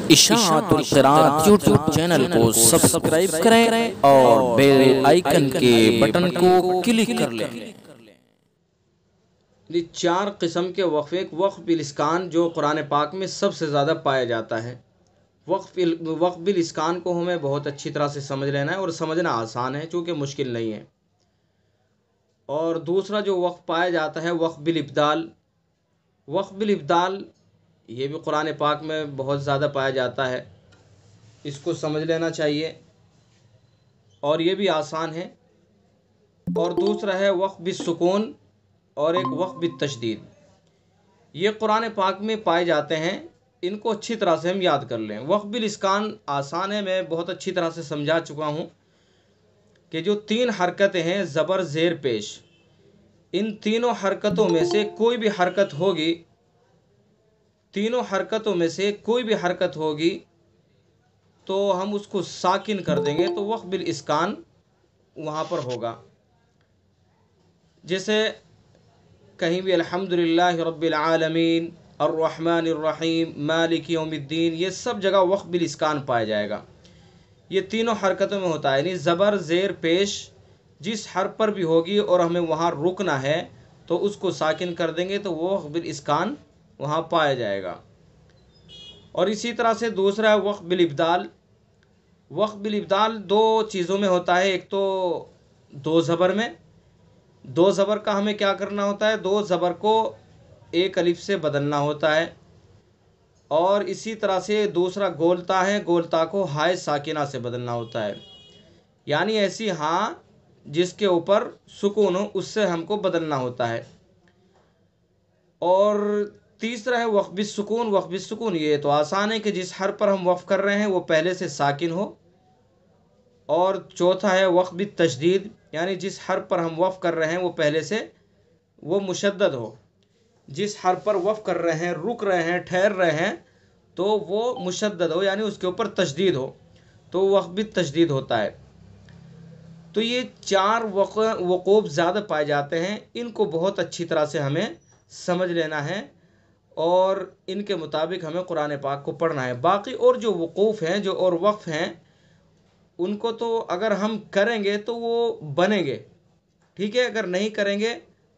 اشاعت القراءت YouTube channel کو subscribe کریں اور بیل آئیکن کے بٹن کو کلک کر لیں۔ چار قسم کے وقفے، وقف بالاسکان جو قرآن پاک میں سب سے زیادہ پایا جاتا ہے۔ وقف بالاسکان کو ہمیں بہت اچھی طرح سے سمجھ لینا ہے، اور سمجھنا آسان ہے چونکہ مشکل نہیں ہے۔ اور دوسرا جو وقف پایا جاتا ہے وقف بالابدال۔ وقف بالابدال یہ بھی قرآن پاک میں بہت زیادہ پایا جاتا ہے، اس کو سمجھ لینا چاہیے اور یہ بھی آسان ہے۔ اور دوسرا ہے وقف بالسکون اور ایک وقف بالتشدید۔ یہ قرآن پاک میں پائے جاتے ہیں، ان کو اچھی طرح سے ہم یاد کر لیں۔ وقف بالاسکان آسان ہے، میں بہت اچھی طرح سے سمجھا چکا ہوں کہ جو تین حرکتیں ہیں زبر زیر پیش، ان تینوں حرکتوں میں سے کوئی بھی حرکت ہوگی، تینوں حرکتوں میں سے کوئی بھی حرکت ہوگی تو ہم اس کو ساکن کر دیں گے تو وقف بالاسکان وہاں پر ہوگا۔ جیسے کہیں بھی الحمدللہ رب العالمین، الرحمن الرحیم، مالک یوم الدین، یہ سب جگہ وقف بالاسکان پایا جائے گا۔ یہ تینوں حرکتوں میں ہوتا ہے، یعنی زبر زیر پیش جس حرف پر بھی ہوگی اور ہمیں وہاں رکنا ہے تو اس کو ساکن کر دیں گے تو وہ وقف بالاسکان وہاں پایا جائے گا۔ اور اسی طرح سے دوسرا ہے وقف بالابدال۔ وقف بالابدال دو چیزوں میں ہوتا ہے، ایک تو دو زبر میں، دو زبر کا ہمیں کیا کرنا ہوتا ہے، دو زبر کو ایک الف سے بدلنا ہوتا ہے، اور اسی طرح سے دوسرا گولتا ہے، گولتا کو ہائے ساکنہ سے بدلنا ہوتا ہے، یعنی ایسی ہاں جس کے اوپر سکون ہو اس سے ہم کو بدلنا ہوتا ہے۔ اور تیسرا ہے وقف بالسکون۔ وقف بالسکون یہ تو آسان ہے کہ جس حرف پر ہم وقف کر رہے ہیں وہ پہلے سے ساکن ہو۔ اور چوتھا ہے وقف بالتشدید، یعنی جس حرف پر ہم وقف کر رہے ہیں وہ پہلے سے وہ مشدد ہو، جس حرف پر وقف کر رہے ہیں، رک رہے ہیں، ٹھہر رہے ہیں تو وہ مشدد ہو، یعنی اس کے اوپر تشدید ہو تو وقف بالتشدید ہوتا ہے۔ تو یہ چار وقوف زیادہ پائے جاتے ہیں، ان کو بہت اچھی طرح سے ہمیں سمجھ لینا ہے اور ان کے مطابق ہمیں قرآن پاک کو پڑھنا ہے۔ باقی اور جو وقوف ہیں، جو اور وقف ہیں، ان کو تو اگر ہم کریں گے تو وہ بنیں گے، ٹھیک ہے، اگر نہیں کریں گے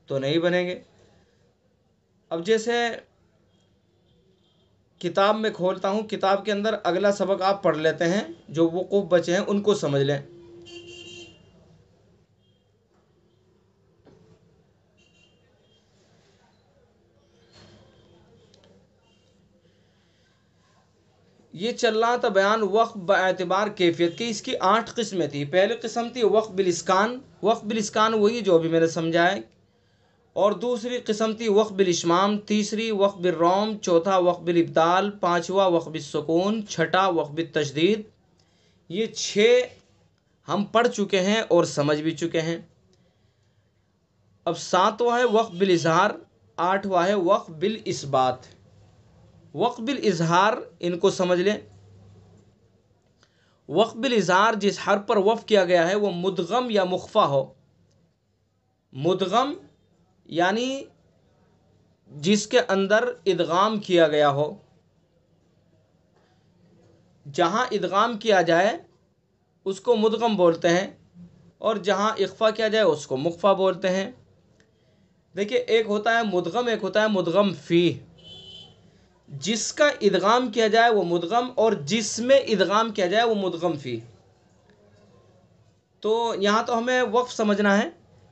تو نہیں بنیں گے۔ اب جیسے کتاب میں کھولتا ہوں، کتاب کے اندر اگلا سبق آپ پڑھ لیتے ہیں، جو وقوف بچے ہیں ان کو سمجھ لیں۔ یہ چل رہا تھا بیان وقف باعتبار کیفیت کی، اس کی 8 قسمیں تھی۔ پہلی قسم تھی وقف بالاسکان۔ وقف بالاسکان وہی جو ابھی میں نے سمجھایا۔ اور دوسری قسم تھی وقف بالاشمام، تیسری وقف بالروم، چوتھا وقف بالابدال، پانچواں وقف بالسکون، چھٹا وقف بالتشدید۔ یہ 6 ہم پڑھ چکے ہیں اور سمجھ بھی چکے ہیں۔ اب 7واں ہے وقف بالاظہار، 8واں ہے وقف بالاثبات۔ وقف بالاظہار ان کو سمجھ لیں۔ وقف بالاظہار جس حرف پر وقف کیا گیا ہے وہ مدغم یا مخفی ہو۔ مدغم یعنی جس کے اندر ادغام کیا گیا ہو، جہاں ادغام کیا جائے اس کو مدغم بولتے ہیں، اور جہاں اخفا کیا جائے اس کو مخفی بولتے ہیں۔ دیکھیں، ایک ہوتا ہے مدغم، ایک ہوتا ہے مدغم فی۔ جس کا ادغام کیا جائے وہ مدغم، اور جس میں ادغام کیا جائے وہ مدغم فی۔ تو یہاں تو ہمیں وقف سمجھنا ہے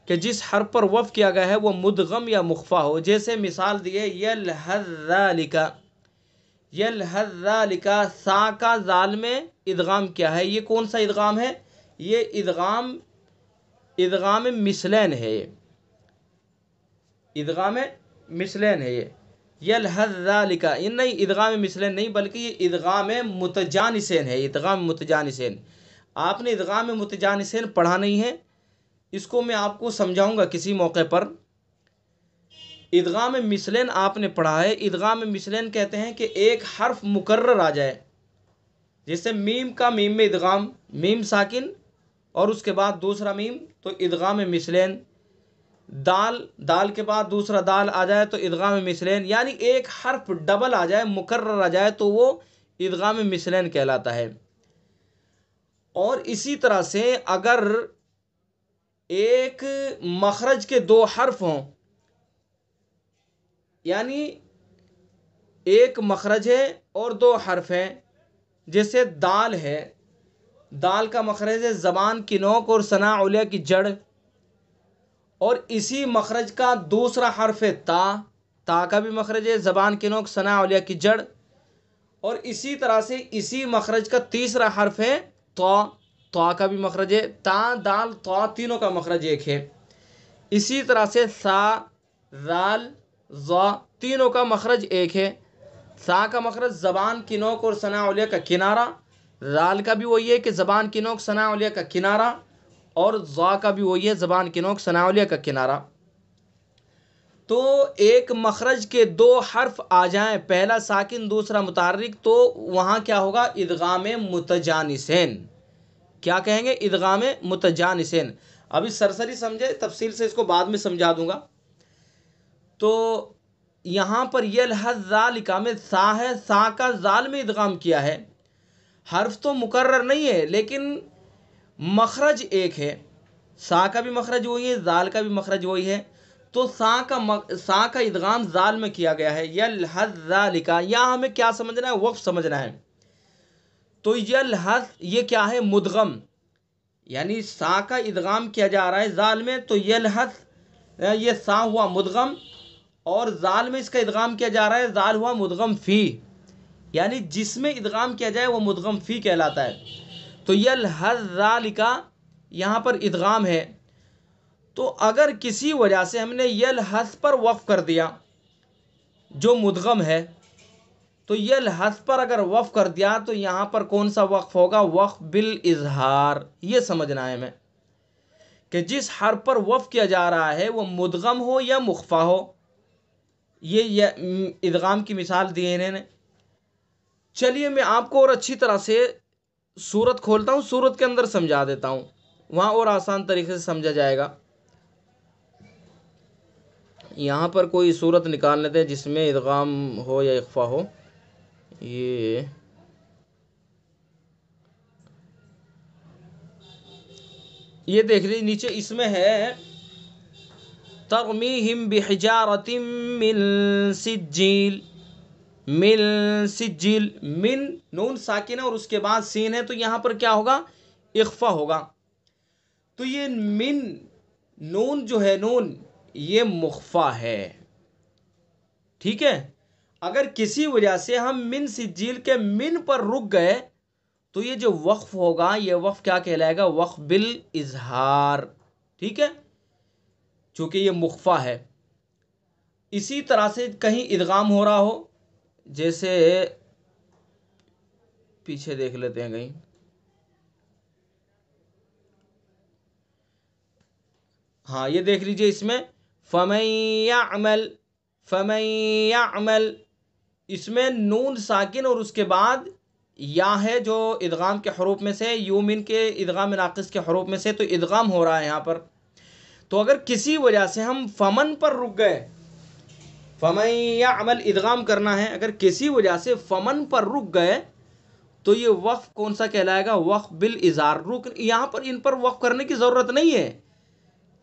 کہ جس حرف پر وقف کیا گیا ہے وہ مدغم یا مخفی ہو۔ جیسے مثال دیے یلحظ ذالک، یلحظ ذالک، سا کا ذال میں ادغام کیا ہے، یہ کون سا ادغام ہے؟ یہ ادغام مثلین ہے، یہ ادغام مثلین ہے۔ یہ یلحظ ذالک، یہ نہیں ادغام مثلین نہیں بلکہ یہ ادغام متجانسین ہے، ادغام متجانسین۔ آپ نے ادغام متجانسین پڑھا نہیں ہے، اس کو میں آپ کو سمجھاؤں گا کسی موقع پر۔ ادغام مثلین آپ نے پڑھا ہے، ادغام مثلین کہتے ہیں کہ ایک حرف مکرر آ جائے، جیسے میم کا میم میں ادغام، میم ساکن اور اس کے بعد دوسرا میم تو ادغام مثلین، دال کے بعد دوسرا دال آ جائے تو ادغام مثلین، یعنی ایک حرف ڈبل آ جائے، مکرر آ جائے تو وہ ادغام مثلین کہلاتا ہے۔ اور اسی طرح سے اگر ایک مخرج کے دو حرف ہوں، یعنی ایک مخرج ہے اور دو حرف ہیں، جیسے دال ہے، دال کا مخرج ہے زبان کی نوک اور ثنا علیہ کی جڑ، اور اسی مخرج کا دوسرا حرف ہے تا، تا کا بھی مخرج ہے زبان کی نوک ثنا علیہ کی جڑ، اور اسی طرح سے اسی مخرج کا تیسرا حرف ہے طا، طا کا بھی مخرج ہے، تا دال طا تینوں کا مخرج ایک ہے۔ اسی طرح سے سا، زال، ظا تینوں کا مخرج ایک ہے۔ سا کا مخرج زبان کی نوک اور ثنا علیہ کا کنارہ، زال کا بھی وہی ہے کہ زبان کی نوک ثنا علیہ کا کنارہ، اور ظا کا بھی وہی ہے زبان کی نوک ثنا علیہ کا کنارہ۔ تو ایک مخرج کے دو حرف آ جائیں، پہلا ساکن دوسرا متحرک، تو وہاں کیا ہوگا؟ ادغام متجانسین۔ کیا کہیں گے؟ ادغام متجانسین۔ ابھی سرسری سمجھے، تفصیل سے اس کو بعد میں سمجھا دوں گا۔ تو یہاں پر یلحظ ذالک میں سا ہے، سا کا ذال میں ادغام کیا ہے۔ حرف تو مکرر نہیں ہے لیکن مخرج ایک ہے، سا کا بھی مخرج وہی ہے، ذال کا بھی مخرج وہی ہے، تو سا کا ادغام ذال میں کیا گیا ہے۔ یلحظ ذالک، یہاں ہمیں کیا سمجھنا ہے؟ وقف سمجھنا ہے۔ تو یلحظ یہ کیا ہے؟ مدغم، یعنی سا کا ادغام کیا جا رہا ہے ذال میں، تو یلحظ یہ سا ہوا مدغم، اور ذال میں اس کا ادغام کیا جا رہا ہے، ذال ہوا مدغم فی، یعنی جس میں ادغام کیا جائے وہ مدغم فی کہلاتا ہے۔ تو یلحظ ذالک یہاں پر ادغام ہے، تو اگر کسی وجہ سے ہم نے یلحظ پر وقف کر دیا جو مدغم ہے، تو یلحظ پر اگر وقف کر دیا تو یہاں پر کون سا وقف ہوگا؟ وقف بالاظہار۔ یہ سمجھنا ہے ہمیں کہ جس حرف پر وقف کیا جا رہا ہے وہ مدغم ہو یا مخفی ہو۔ یہ ادغام کی مثال دی ہے انہوں نے۔ چلیے میں آپ کو اور اچھی طرح سے سورت کھولتا ہوں، سورت کے اندر سمجھا دیتا ہوں، وہاں اور آسان طریقے سے سمجھا جائے گا۔ یہاں پر کوئی سورت نکال لیتے ہیں جس میں ادغام ہو یا اخفا ہو۔ یہ دیکھ لیجیے نیچے اس میں ہے ترمیہم بحجارۃ من سجیل، من سجیل، من نون ساکن ہے اور اس کے بعد سین ہے، تو یہاں پر کیا ہوگا؟ اخفا ہوگا۔ تو یہ من نون جو ہے، نون یہ مخفا ہے، ٹھیک ہے۔ اگر کسی وجہ سے ہم من سجیل کے من پر رک گئے تو یہ جو وقف ہوگا یہ وقف کیا کہلائے گا؟ وقف بالاظہار، ٹھیک ہے، چونکہ یہ مخفا ہے۔ اسی طرح سے کہیں ادغام ہو رہا ہو، جیسے پیچھے دیکھ لیتے ہیں کہیں، ہاں یہ دیکھ لیجئے اس میں فَمَن يَعْمَلْ، فَمَن يَعْمَلْ، اس میں نون ساکن اور اس کے بعد یا ہے جو ادغام کے حروف میں سے، یومن کے ادغام ناقص کے حروف میں سے، تو ادغام ہو رہا ہے یہاں پر۔ تو اگر کسی وجہ سے ہم فمن پر رک گئے، فَمَن يَعْمَلْ ادغام کرنا ہے، اگر کسی وجہ سے فمن پر رک گئے تو یہ وقف کون سا کہلائے گا؟ وقف بالاظہار۔ یہاں پر ان پر وقف کرنے کی ضرورت نہیں ہے،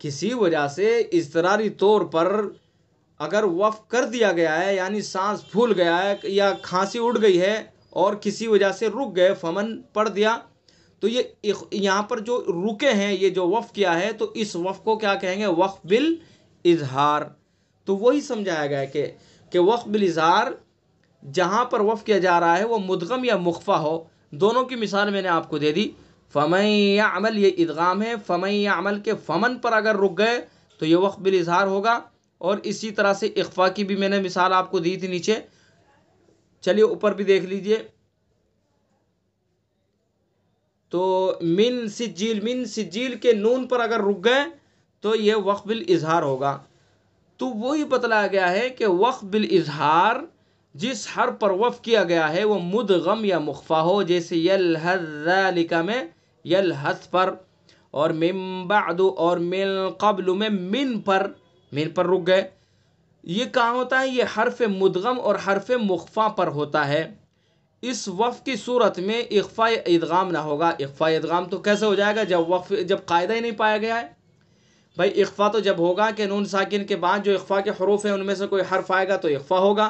کسی وجہ سے اضطراری طور پر اگر وقف کر دیا گیا ہے، یعنی سانس پھول گیا ہے یا کھانسی اڑ گئی ہے اور کسی وجہ سے رک گئے، فمن پڑھ دیا، تو یہ یہاں پر جو رکے ہیں، یہ جو وقف کیا ہے، تو اس وقف کو کیا کہیں گے؟ وقف بالاظہار۔ تو وہی سمجھایا گیا ہے کہ وقف بالاظہار جہاں پر وقف کیا جا رہا ہے وہ مدغم یا مخفا ہو۔ دونوں کی مثال میں نے آپ کو دے دی۔ فَمَن يَعْمَلْ یہ ادغام ہے، فَمَن يَعْمَلْ کے فمن پر اگر رک گئے تو یہ وقف بالاظہار ہوگا، اور اسی طرح سے اخفا کی بھی میں نے مثال آپ کو دی تھی نیچے، چلیے اوپر بھی دیکھ لیجئے۔ تو من سجیل، من سجیل کے نون پر اگر رک گئے تو یہ وقف بالاظہار ہوگا۔ تو وہی بتلایا گیا ہے کہ وقف بالاظہار جس حرف پر وقف کیا گیا ہے وہ مدغم یا مخفا ہو، جیسے یلحظ ذالک میں یلحظ پر، اور من بعد اور من قبل میں من پر رک گئے۔ یہ کہاں ہوتا ہے؟ یہ حرف مدغم اور حرف مخفا پر ہوتا ہے۔ اس وقف کی صورت میں اخفاء ادغام نہ ہوگا۔ اخفاء ادغام تو کیسے ہو جائے گا جب قاعدہ ہی نہیں پایا گیا ہے؟ بھائی اخفاء تو جب ہوگا کہ نون ساکن کے بعد جو اخفاء کے حروف ہیں ان میں سے کوئی حرف آئے گا تو اخفاء ہوگا،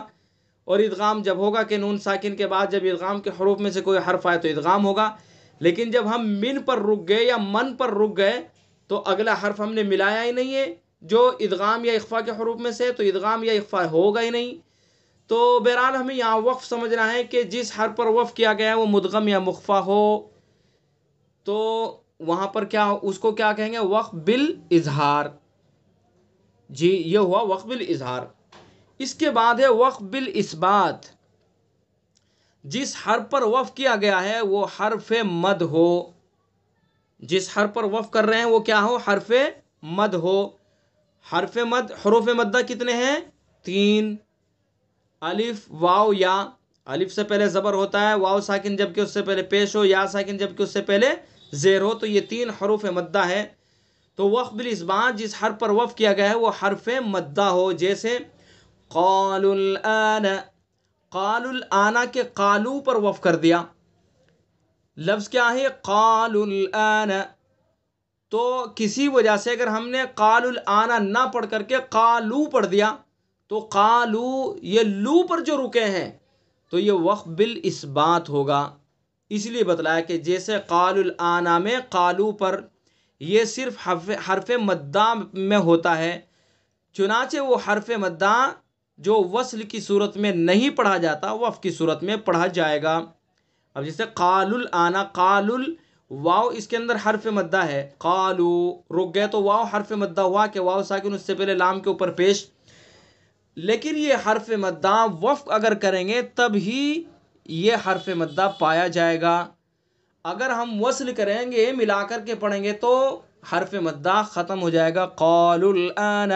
اور ادغام جب ہوگا کہ نون ساکن کے بعد جب ادغام کے حروف میں سے کوئی حرف آئے تو ادغام ہوگا۔ لیکن جب ہم من پر رک گئے یا من پر رک گئے تو اگلا حرف ہم نے ملایا ہی نہیں ہے جو ادغام یا اخفاء کے حروف میں سے، تو ادغام یا اخفاء ہوگا ہی نہیں۔ تو بہرحال ہمیں یہاں وقف سمجھنا ہے کہ جس حرف پر وقف کیا گیا ہے وہ مدغم یا مخفا ہو، تو وہاں پر کیا اس کو کیا کہیں گے؟ وقف بالاظہار۔ جی یہ ہوا وقف بالاظہار۔ اس کے بعد ہے وقف بالاثبات۔ جس حرف پر وقف کیا گیا ہے وہ حرف مد ہو، جس حرف پر وقف کر رہے ہیں وہ کیا ہو؟ حرف مد ہو۔ حرف مد، حروف مدہ کتنے ہیں؟ 3، الف، واو، یا۔ الف سے پہلے زبر ہوتا ہے، واو ساکن جب کہ اس سے پہلے پیش ہو، یا ساکن جب کہ اس سے پہلے زیر ہو، تو یہ 3 حروف مدہ ہے۔ تو وقف بالاثبات جس حرف پر وقف کیا گیا ہے وہ حرف مدہ ہو، جیسے قالوا الآن، قالوا الآن کے قالو پر وقف کر دیا، لفظ کیا ہے؟ قالوا الآن۔ تو کسی وجہ سے اگر ہم نے قالوا الآن نہ پڑھ کر کے قالو پڑھ دیا تو قالو یہ لو پر جو رکے ہیں تو یہ وقف بالاثبات ہوگا۔ اس لیے بتلایا کہ جیسے قالوا الآن میں قالو پر یہ صرف حرف مدہ میں ہوتا ہے، چنانچہ وہ حرف مدہ جو وصل کی صورت میں نہیں پڑھا جاتا وقف کی صورت میں پڑھا جائے گا۔ اب جیسے قالوا الآن، قالوا واو اس کے اندر حرف مدہ ہے، قالو رک گئے تو واو حرف مدہ ہوا کہ واو ساکن اس سے پہلے لام کے اوپر پیش، لیکن یہ حرف مدہ وقف اگر کریں گے تب ہی یہ حرف مدہ پایا جائے گا۔ اگر ہم وصل کریں گے، ملا کر کے پڑھیں گے تو حرف مدہ ختم ہو جائے گا۔ قالوا الآن،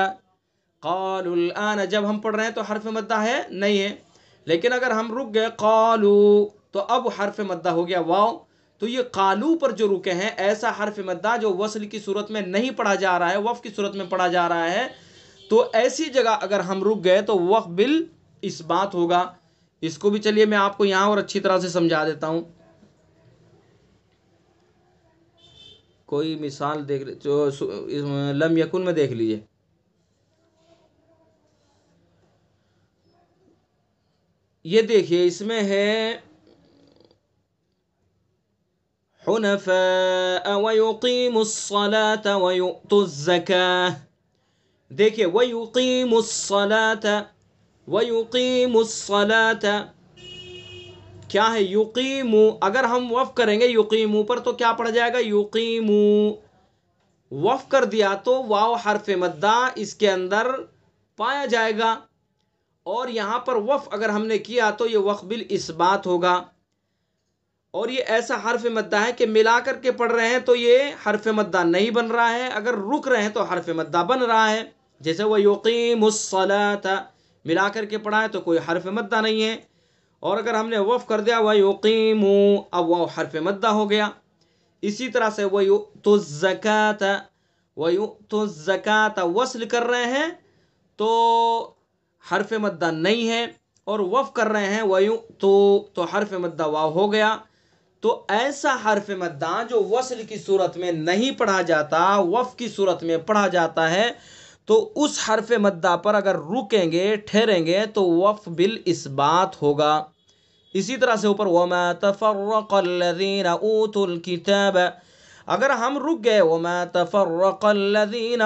قالوا الآن جب ہم پڑھ رہے ہیں تو حرف مدہ ہے نہیں ہے، لیکن اگر ہم رک گئے قالو تو اب حرف مدہ ہو گیا واو۔ تو یہ قالو پر جو رکے ہیں ایسا حرف مدہ جو وصل کی صورت میں نہیں پڑھا جا رہا ہے، وقف کی صورت میں پڑھا جا رہا ہے، تو ایسی جگہ اگر ہم رک گئے تو وقف بالاثبات ہوگا۔ اس کو بھی چلیے میں آپ کو یہاں اور اچھی طرح سے سمجھا دیتا ہوں۔ کوئی مثال دیکھ جو لم یکن میں دیکھ لیجئے۔ یہ دیکھیے اس میں ہے حنفاء وَيُقِيمُوا الصَّلَاةَ وَيُؤْتُوا الزَّكَاةَ۔ دیکھیے وَيُقِيمُوا الصَّلَاةَ، وَيُقِيمُوا الصَّلَاةَ کیا ہے؟ یقیمو، اگر ہم وقف کریں گے یقیمو پر تو کیا پڑھ جائے گا؟ یقیمو۔ وقف کر دیا تو واو حرف مدہ اس کے اندر پایا جائے گا، اور یہاں پر وقف اگر ہم نے کیا تو یہ وقف بالاثبات ہوگا۔ اور یہ ایسا حرف مدہ ہے کہ ملا کر کے پڑھ رہے ہیں تو یہ حرف مدہ نہیں بن رہا ہے، اگر رک رہے ہیں تو حرف مدہ بن رہا ہے، جیسے وَيُقِيمُ الصَّلَاةَ ملا کر کے پڑھا ہے تو کوئی حرف مدہ نہیں ہے، اور اگر ہم نے وقف کر دیا وَيُقِيمُ اب وہ حرف مدہ ہو گیا۔ اسی طرح سے وَيُؤْتُوا الزَّكَاةَ، وَيُؤْتُوا الزَّكَاةَ وصل کر رہے ہیں تو حرف مدہ نہیں ہے، اور وقف کر رہے ہیں وَيُؤْتُوا تو حرف مدہ واو ہو گیا۔ تو ایسا حرف مدہ جو وصل کی صورت میں نہیں پڑھا جاتا وقف کی صورت میں پڑھا جاتا ہے، تو اس حرف مدہ پر اگر رکیں گے ٹھہریں گے تو وقف بالاثبات ہوگا۔ اسی طرح سے اوپر وَمَا تَفَرَّقَ الَّذِينَ أُوتُوا الْكِتَابَ، اگر ہم رک گئے وَمَا تَفَرَّقَ الَّذِينَ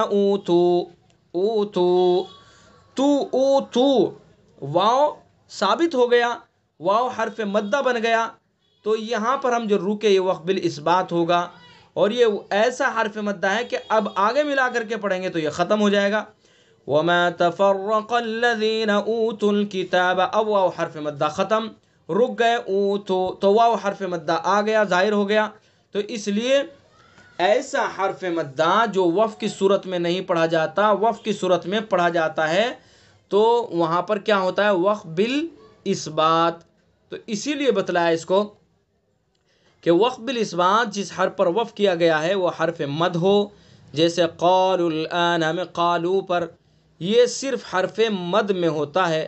اوتو واو ثابت ہو گیا، واو حرف مدہ بن گیا، تو یہاں پر ہم جو رکے یہ وقف بالاثبات ہوگا، اور یہ ایسا حرف مدہ ہے کہ اب آگے ملا کر کے پڑھیں گے تو یہ ختم ہو جائے گا۔ وَمَا تَفَرَّقَ الَّذِينَ أُوتُوا الْكِتَابَ اب واو حرف مدہ ختم، رک گئے اوتو تو واو حرف مدہ آ گیا، ظاہر ہو گیا۔ تو اس لیے ایسا حرف مدہ جو وقف کی صورت میں نہیں پڑھا جاتا وقف کی صورت میں پڑھا جاتا ہے تو وہاں پر کیا ہوتا ہے؟ وقف بالاثبات۔ تو اسی لیے بتلایا اس کو کہ وقف بالاثبات جس حرف پر وقف کیا گیا ہے وہ حرف مد ہو، جیسے قالوا الآن میں قالو پر یہ صرف حرف مد میں ہوتا ہے،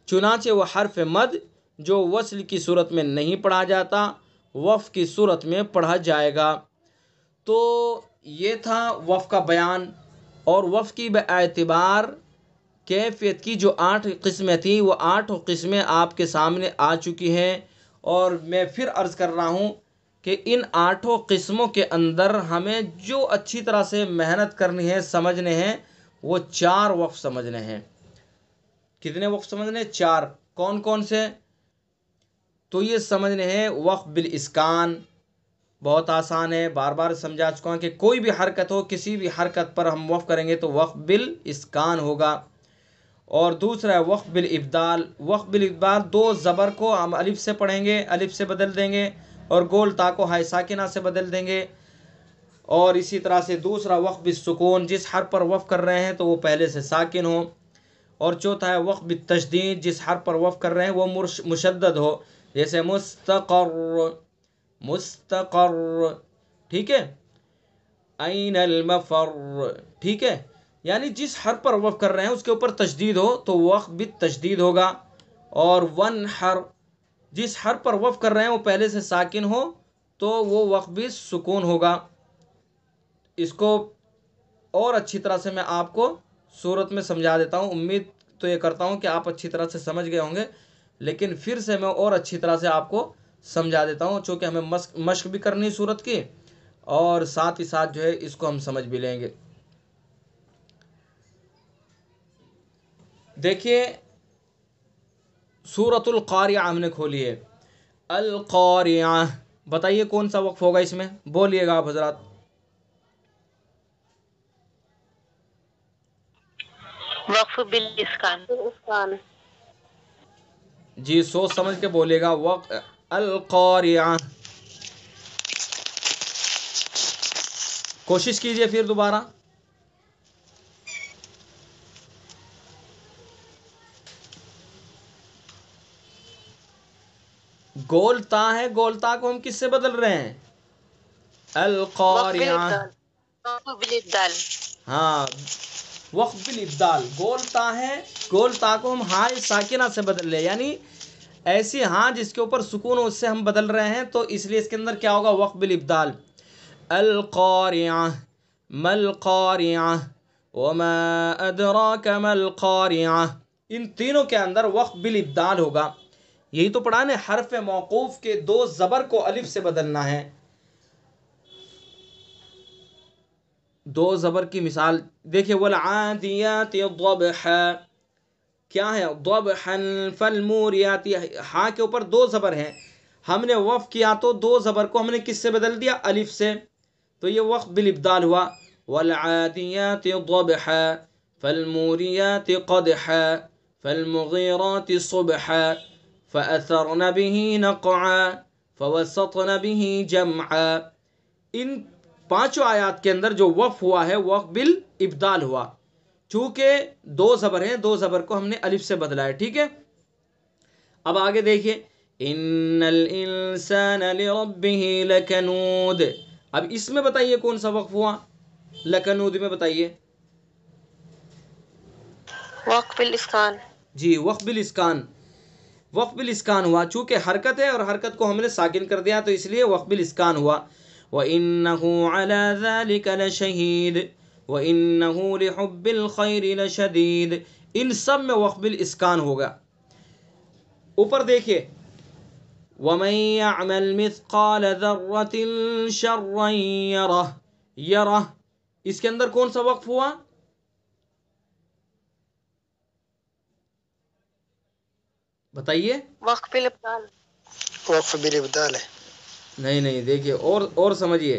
چنانچہ وہ حرف مد جو وصل کی صورت میں نہیں پڑھا جاتا وقف کی صورت میں پڑھا جائے گا۔ تو یہ تھا وقف کا بیان، اور وقف کی باعتبار کیفیت کی جو 8 قسمیں تھیں وہ 8 قسمیں آپ کے سامنے آ چکی ہیں، اور میں پھر عرض کر رہا ہوں کہ ان 8 قسموں کے اندر ہمیں جو اچھی طرح سے محنت کرنی ہے، سمجھنے ہیں، وہ 4 وقف سمجھنے ہیں۔ کتنے وقف سمجھنے ہیں؟ 4۔ کون کون سے؟ تو یہ سمجھنے ہیں وقف بالاسکان، بہت آسان ہے، بار بار سمجھا چکا ہوں کہ کوئی بھی حرکت ہو، کسی بھی حرکت پر ہم وقف کریں گے تو وقف بالاسکان ہوگا۔ اور دوسرا ہے وقف بالابدال۔ وقف بالابدال 2 زبر کو ہم الف سے پڑھیں گے، الف سے بدل دیں گے، اور گول تا کو ہائے ساکنہ سے بدل دیں گے۔ اور اسی طرح سے دوسرا وقف بالسکون، جس حرف پر وقف کر رہے ہیں تو وہ پہلے سے ساکن ہو۔ اور چوتھا ہے وقف بالتشدید، جس حرف پر وقف کر رہے ہیں وہ مشدد ہو، جیسے مستقر، مستقر، ٹھیک ہے، این المفر، ٹھیک ہے، یعنی جس حرف پر وقف کر رہے ہیں اس کے اوپر تشدید ہو تو وقف بالتشدید ہوگا۔ اور ونحر، جس حرف پر وقف کر رہے ہیں وہ پہلے سے ساکن ہو تو وہ وقف بالسکون ہوگا۔ اس کو اور اچھی طرح سے میں آپ کو صورت میں سمجھا دیتا ہوں، امید تو یہ کرتا ہوں کہ آپ اچھی طرح سے سمجھ گئے ہوں گے، لیکن پھر سے میں اور اچھی طرح سے آپ کو سمجھا دیتا ہوں، چونکہ ہمیں مشق بھی کرنی صورت کی، اور ساتھ ہی ساتھ جو ہے اس کو ہم سمجھ بھی لیں گے۔ دیکھیے سورۃ القاریہ ہم نے کھولی ہے۔ القاریہ، بتائیے کون سا وقف ہوگا اس میں؟ بولیے گا آپ حضرات۔ وقف بالاسکان۔ جی سوچ سمجھ کے بولیے گا۔ وقف القاریہ، کوشش کیجئے پھر دوبارہ۔ گول تا ہے، گول تا کو ہم کس سے بدل رہے ہیں؟ القاریہ، وقف بالابدال۔ ہاں وقف بالابدال، گول تا ہے، گول تا کو ہم ہائے ساکنہ سے بدل لیں، یعنی ایسی ہاں جس کے اوپر سکون ہو اس سے ہم بدل رہے ہیں، تو اس لیے اس کے اندر کیا ہوگا؟ وقف بالابدال۔ القاریہ، ما القاریہ، وما ادراک ما القاریہ، ان تینوں کے اندر وقف بالابدال ہوگا۔ یہی تو پڑھا نا، حرف موقوف کے 2 زبر کو الف سے بدلنا ہے۔ 2 زبر کی مثال دیکھیں، والعادیات ضبحا، کیا ہے؟ ضبحا، فالموریات، ہاں کے اوپر 2 زبر ہیں، ہم نے وقف کیا تو 2 زبر کو ہم نے کس سے بدل دیا؟ الف سے، تو یہ وقف بالابدال ہوا۔ والعادیات ضبحا، فالموریات قدحا، فالمغیرات صبحا، فأثرن به نقعا، فوسطن به جمعا۔ ان 5 آیات کے اندر جو وقف ہوا ہے وقف بالابدال ہوا، چونکہ 2 زبر ہیں، 2 زبر کو ہم نے الف سے بدلا ہے، ٹھیک ہے۔ اب آگے دیکھیے، ان الانسان لربه لکنود، اب اس میں بتائیے کون سا وقف ہوا؟ لکنود میں بتائیے۔ وقف بالاسکان۔ جی وقف بالاسکان، وقف بالاسکان ہوا، چونکہ حرکت ہے اور حرکت کو ہم نے ساکن کر دیا تو اس لیے وقف بالاسکان ہوا۔ وَإِنَّهُ عَلَى ذَلِكَ لَشَهِيدٌ وَإِنَّهُ لِحُبِّ الْخَيْرِ لَشَدِيدٌ، ان سب میں وقف بالاسکان ہوگا۔ اوپر دیکھیے، وَمَن يَعْمَلْ مِثْقَالَ ذَرَّةٍ شَرًّا يَرَهُ، يَرَهُ اس کے اندر کون سا وقف ہوا؟ بتائیے۔ وقف بالابدال۔ وقف بالابدال ہے۔ نہیں دیکھیے اور سمجھیے،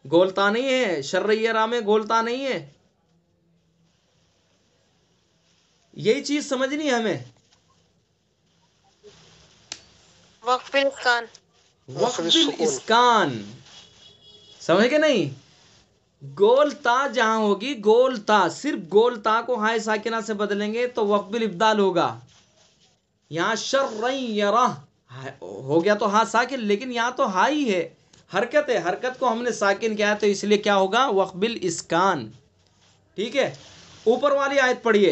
گولتا نہیں ہے، شرعیہ میں گولتا نہیں ہے، یہی چیز سمجھنی ہے ہمیں۔ وقف بالاسکان۔ وقف بالاسکان، سمجھ گئے نہیں؟ گول تا جہاں ہوگی، گول تا، صرف گول تا کو ہائے ساکنہ سے بدلیں گے تو وقف بالابدال ہوگا۔ یہاں شرعی یرہ ہو گیا تو ہاں ساکن، لیکن یہاں تو ہائی ہے، حرکت ہے، حرکت کو ہم نے ساکن کیا ہے تو اس لیے کیا ہوگا؟ وقف بالاسکان، ٹھیک ہے۔ اوپر والی آیت پڑھیے،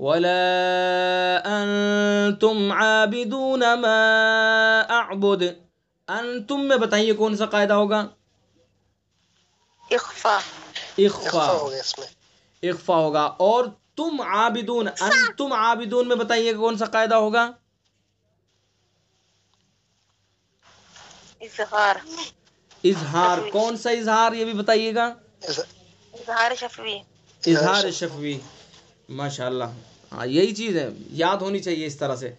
ولا انتم عابدون ما اعبد. انتم میں بتائیے کون سا قاعدہ ہوگا؟ اخفا. اخفا. اخفا ہو گیا اس میں. اخفا ہوگا. اور تم عابدون، انتم عابدون میں بتائیے کون سا قاعدہ ہوگا؟ اظہار. اظہار. کون سا اظہار یہ بھی بتائیے گا؟ اظہار شفوی. اظہار شفوی. ماشاء اللہ. ہاں یہی چیز ہے، یاد ہونی چاہیے اس طرح سے.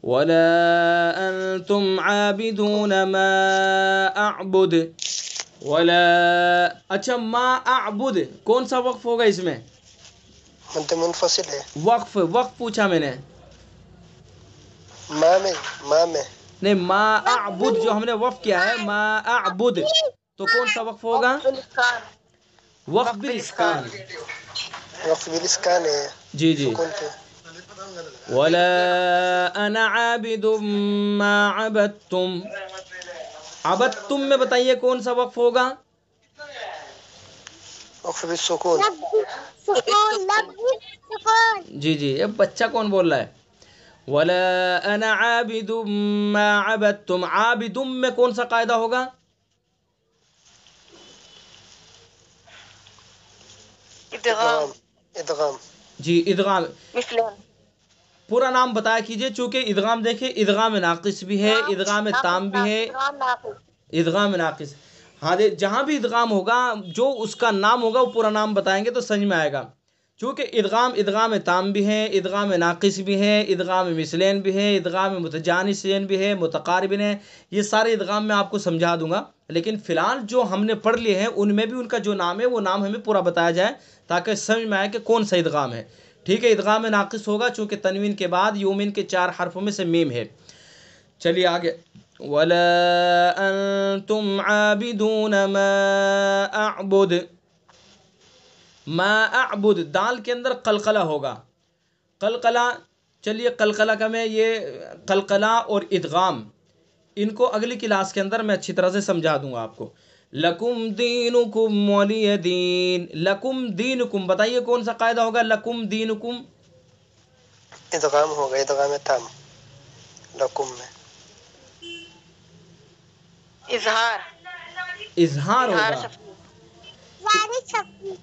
ولا انتم عابدون ما اعبد. ولا. اچھا ما اعبد کون سا وقف ہوگا اس میں؟ مد منفصل ہے. وقف پوچھا میں نے. ماں میں نہیں، ما اعبد جو ہم نے وقف کیا ہے، ما اعبد، تو کون سا وقف ہوگا؟ وقف بالاسکان. وقف بالاسکان ہے. جی جی. سکون پہ. ولا انا عابد ما عبدتم. عبدتم میں بتائیے کون سا وقف ہوگا؟ وقف بالسکون. جی جی. یہ بچہ کون بول رہا ہے؟ ولا انا عابد ما عبدتم. عابدم میں کون سا قاعدہ ہوگا؟ ادغام. ادغام. جی ادغام. مثل پورا نام بتایا کیجئے، چونکہ ادغام دیکھیں ادغام ناقص بھی ہے، ادغام تام بھی ہے، ادغام ناقص. ہاں جہاں بھی ادغام ہوگا جو اس کا نام ہوگا وہ پورا نام بتائیں گے تو سمجھ میں آئے گا. چونکہ ادغام تام بھی ہے، ادغام ناقص بھی ہے، ادغام مثلین بھی ہے، ادغام متجانسین بھی ہے، متقاربین ہے. یہ سارے ادغام میں آپ کو سمجھا دوں گا، لیکن فی الحال جو ہم نے پڑھ لیے ہیں ان میں بھی ان کا جو نام ہے وہ نام ہمیں پورا بتایا جائے تاکہ سمجھ میں آئے کہ کون سا ادغام ہے. ٹھیک ہے. ادغام ناقص ہوگا چونکہ تنوین کے بعد یومن کے 4 حرفوں میں سے میم ہے. چلیے آگے. ولا انتم عابدون ما اعبد. ما اعبد دال کے اندر قلقلہ ہوگا. قلقلہ. چلیے قلقلہ کا میں یہ قلقلہ اور ادغام ان کو اگلی کلاس کے اندر میں اچھی طرح سے سمجھا دوں گا آپ کو. لکم دینکم ولی دین. لکم دینکم بتائیے کون سا قاعدہ ہوگا؟ لکم دینکم. ادغام ہوگا. ادغام تام لکم میں. اظہار. اظہار ہوگا.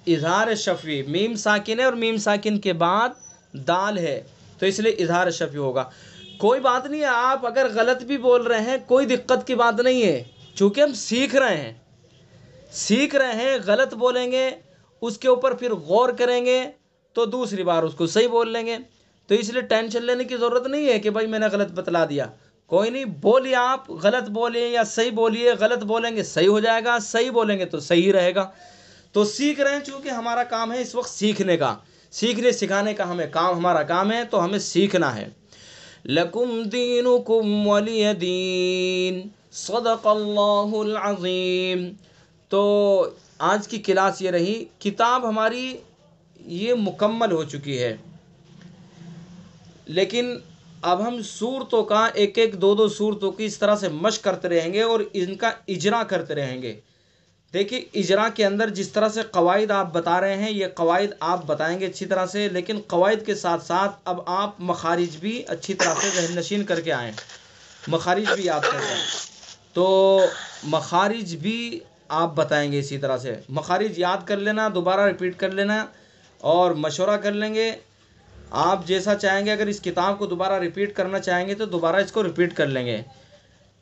اظہار شفوی. میم ساکن ہے اور میم ساکن کے بعد دال ہے تو اس لیے اظہار شفوی ہوگا. کوئی بات نہیں ہے، آپ اگر غلط بھی بول رہے ہیں کوئی دقت کی بات نہیں ہے، چونکہ ہم سیکھ رہے ہیں. غلط بولیں گے اس کے اوپر پھر غور کریں گے تو دوسری بار اس کو صحیح بول لیں گے. تو اس لیے ٹینشن لینے کی ضرورت نہیں ہے کہ بھائی میں نے غلط بتلا دیا. کوئی نہیں، بولیے، آپ غلط بولیں یا صحیح بولیے. غلط بولیں گے صحیح ہو جائے گا، صحیح بولیں گے تو صحیح رہے گا. تو سیکھ رہے ہیں، چونکہ ہمارا کام ہے اس وقت سیکھنے کا، سیکھنے سکھانے کا ہمارا کام ہے، تو ہمیں سیکھنا ہے. لکم دینکم ولی دین. صدق اللہ العظیم. تو آج کی کلاس یہ رہی. کتاب ہماری یہ مکمل ہو چکی ہے، لیکن اب ہم صورتوں کا ایک دو صورتوں کی اس طرح سے مشق کرتے رہیں گے اور ان کا اجرا کرتے رہیں گے. دیکھیے اجرا کے اندر جس طرح سے قواعد آپ بتا رہے ہیں یہ قواعد آپ بتائیں گے اچھی طرح سے، لیکن قواعد کے ساتھ ساتھ اب آپ مخارج بھی اچھی طرح سے ذہن نشین کر کے آئیں، مخارج بھی یاد کر لیں. تو مخارج بھی آپ بتائیں گے اسی طرح سے. مخارج یاد کر لینا، دوبارہ ریپیٹ کر لینا اور مشورہ کر لیں گے. آپ جیسا چاہیں گے، اگر اس کتاب کو دوبارہ ریپیٹ کرنا چاہیں گے تو دوبارہ اس کو ریپیٹ کر لیں گے.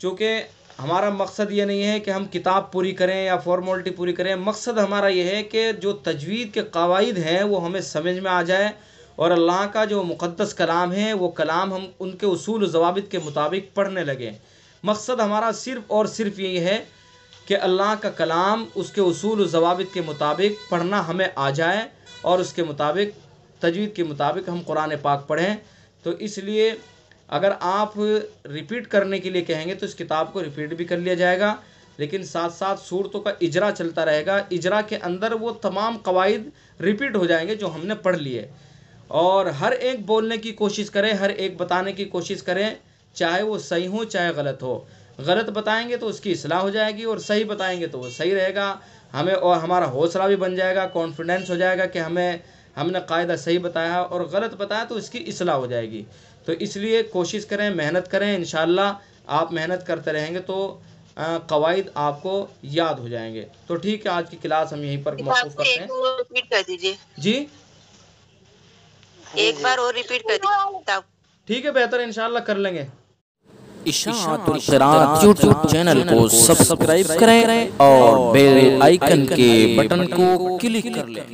چونکہ ہمارا مقصد یہ نہیں ہے کہ ہم کتاب پوری کریں یا فارمولٹی پوری کریں. مقصد ہمارا یہ ہے کہ جو تجوید کے قواعد ہیں وہ ہمیں سمجھ میں آ جائے اور اللہ کا جو مقدس کلام ہے وہ کلام ہم ان کے اصول و ضوابط کے مطابق پڑھنے لگیں. مقصد ہمارا صرف اور صرف یہی ہے کہ اللہ کا کلام اس کے اصول و ضوابط کے مطابق پڑھنا ہمیں آ جائے اور اس کے مطابق تجوید کے مطابق ہم قرآن پاک پڑھیں. تو اس لیے اگر آپ ریپیٹ کرنے کے لیے کہیں گے تو اس کتاب کو ریپیٹ بھی کر لیا جائے گا، لیکن ساتھ ساتھ صورتوں کا اجرا چلتا رہے گا. اجرا کے اندر وہ تمام قواعد ریپیٹ ہو جائیں گے جو ہم نے پڑھ لیے. اور ہر ایک بولنے کی کوشش کریں، ہر ایک بتانے کی کوشش کریں، چاہے وہ صحیح ہو چاہے غلط ہو. غلط بتائیں گے تو اس کی اصلاح ہو جائے گی اور صحیح بتائیں گے تو وہ صحیح رہے گا. ہمیں اور ہمارا حوصلہ بھی بن جائے گا، کانفیڈنس ہو جائے گا کہ ہمیں ہم نے قاعدہ صحیح بتایا اور غلط بتایا تو اس کی اصلاح ہو جائے گی. تو اس لیے کوشش کریں, محنت کریں, انشاءاللہ آپ محنت کرتے رہیں گے تو قواعد آپ کو یاد ہو جائیں گے. تو ٹھیک ہے, آج کی کلاس ہم یہیں پر موقوف کرتے ہیں. ریپیٹ کر دیجیے. جی ایک بار اور ریپیٹ کر دیجیے. ٹھیک ہے, بہتر انشاءاللہ کر لیں گے. اشاعت القراءت یوٹیوب چینل کو سبسکرائب کریں اور بیل آئیکن کے بٹن کو کلک کر لیں.